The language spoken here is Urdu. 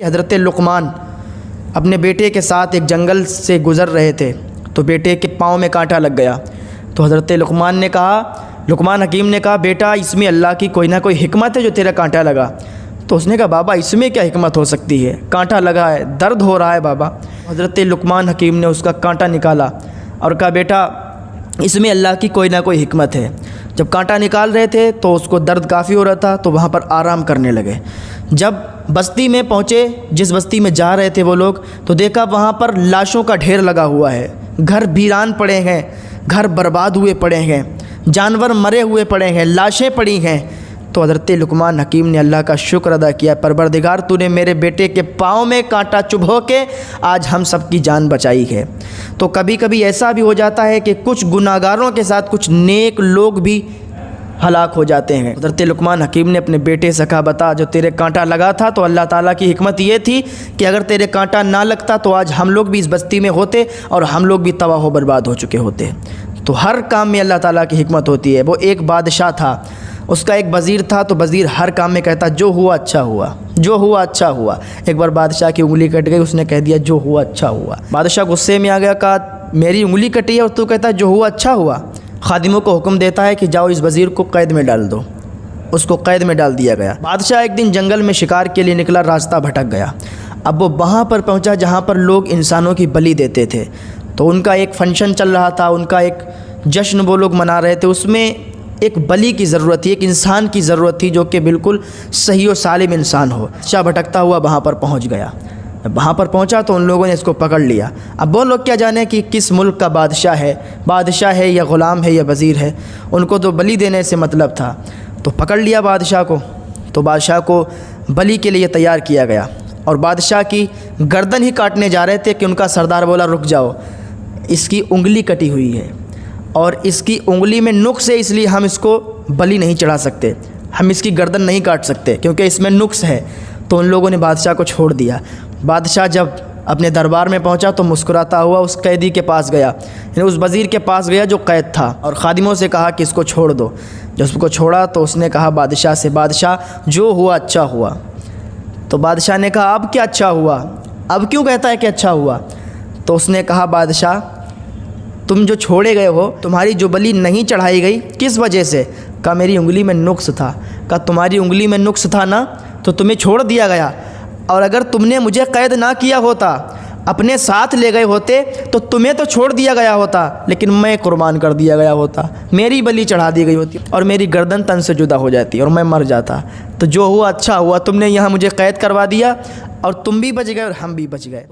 حضرت لقمان اپنے بیٹے کے ساتھ ایک جنگل سے گزر رہے تھے تو بیٹے کے پاؤں میں کانٹا لگ گیا۔ تو حضرت لقمان حکیم نے کہا بیٹا اس میں اللہ کی کوئی نہ کوئی حکمت ہے جو تیرا کانٹا لگا۔ تو اس نے کہا بابا اس میں کیا حکمت ہو سکتی ہے، کانٹا لگا ہے، درد ہو رہا ہے بابا۔ حضرت لقمان حکیم نے اس کا کانٹا نکالا اور کہا بیٹا اس میں اللہ کی کوئی نہ کوئی حکمت ہے۔ جب کانٹا نکال رہے تھے تو اس کو درد کافی ہو رہا تھا تو وہاں پر آرام کرنے لگے۔ جب بستی میں پہنچے، جس بستی میں جا رہے تھے وہ لوگ، تو دیکھا وہاں پر لاشوں کا ڈھیر لگا ہوا ہے، گھر ویران پڑے ہیں، گھر برباد ہوئے پڑے ہیں، جانور مرے ہوئے پڑے ہیں، لاشیں پڑی ہیں۔ تو حضرت لقمان حکیم نے اللہ کا شکر ادا کیا، پروردگار تو نے میرے بیٹے کے پاؤں میں کانٹا چبھو کے آج ہم سب کی جان بچائی ہے۔ تو کبھی کبھی ایسا بھی ہو جاتا ہے کہ کچھ گناہگاروں کے ساتھ کچھ نیک لوگ بھی ہلاک ہو جاتے ہیں۔ حضرت لقمان حکیم نے اپنے بیٹے سے کہا بتا جو تیرے کانٹا لگا تھا تو اللہ تعالیٰ کی حکمت یہ تھی کہ اگر تیرے کانٹا نہ لگتا تو آج ہم لوگ بھی اس بستی میں ہوتے اور ہم لوگ بھی تباہ و برباد ہو چکے ہوتے۔ تو ہر کام میں اللہ تعالیٰ کی حکمت ہوتی ہے۔ وہ ایک بادشاہ تھا، اس کا ایک وزیر تھا، تو وزیر ہر کام میں کہتا جو ہوا اچھا ہوا، جو ہوا اچھا ہوا۔ ایک بار بادشاہ کی انگلی کٹ گئی، اس نے کہہ دیا جو ہوا اچھا ہوا۔ بادشاہ غصے میں آ گیا، کہا میری انگلی کٹی ہے اور تو کہتا ہے جو ہوا اچھا ہوا۔ خادموں کو حکم دیتا ہے کہ جاؤ اس وزیر کو قید میں ڈال دو۔ اس کو قید میں ڈال دیا گیا۔ بادشاہ ایک دن جنگل میں شکار کے لیے نکلا، راستہ بھٹک گیا۔ اب وہ وہاں پر پہنچا جہاں پر لوگ انسانوں کی بلی دیتے تھے۔ تو ان کا ایک فنکشن چل رہا تھا، ان کا ایک جشن وہ لوگ منا رہے تھے، اس میں ایک بلی کی ضرورت تھی، ایک انسان کی ضرورت تھی جو کہ بالکل صحیح و سالم انسان ہو۔ بادشاہ بھٹکتا ہوا وہاں پر پہنچ گیا۔ وہاں پر پہنچا تو ان لوگوں نے اس کو پکڑ لیا۔ اب وہ لوگ کیا جانے کہ کس ملک کا بادشاہ ہے یا غلام ہے یا وزیر ہے، ان کو تو بلی دینے سے مطلب تھا۔ تو پکڑ لیا بادشاہ کو، تو بادشاہ کو بلی کے لیے تیار کیا گیا اور بادشاہ کی گردن ہی کاٹنے جا رہے تھے کہ ان کا سردار بولا رک جاؤ، اس کی انگلی کٹی ہوئی ہے اور اس کی انگلی میں نقص ہے، اس لیے ہم اس کو بلی نہیں چڑھا سکتے، ہم اس کی گردن نہیں کاٹ سکتے کیونکہ اس میں نقص ہے۔ تو ان لوگوں نے بادشاہ کو چھوڑ دیا۔ بادشاہ جب اپنے دربار میں پہنچا تو مسکراتا ہوا اس قیدی کے پاس گیا، یعنی اس وزیر کے پاس گیا جو قید تھا، اور خادموں سے کہا کہ اس کو چھوڑ دو۔ جب اس کو چھوڑا تو اس نے کہا بادشاہ سے بادشاہ جو ہوا اچھا ہوا۔ تو بادشاہ نے کہا اب کیا اچھا ہوا، اب کیوں کہتا ہے کہ اچھا ہوا؟ تو اس نے کہا بادشاہ تم جو چھوڑے گئے ہو، تمہاری جو بلی نہیں چڑھائی گئی کس وجہ سے؟ کہا میری انگلی میں نقص تھا۔ کہا تمہاری انگلی میں نقص تھا نا تو تمہیں چھوڑ دیا گیا، اور اگر تم نے مجھے قید نہ کیا ہوتا، اپنے ساتھ لے گئے ہوتے تو تمہیں تو چھوڑ دیا گیا ہوتا، لیکن میں قربان کر دیا گیا ہوتا، میری بلی چڑھا دی گئی ہوتی اور میری گردن تن سے جدا ہو جاتی اور میں مر جاتا۔ تو جو ہوا اچھا ہوا، تم نے یہاں مجھے قید کروا دیا اور تم بھی بچ گئے اور ہم بھی بچ گئے۔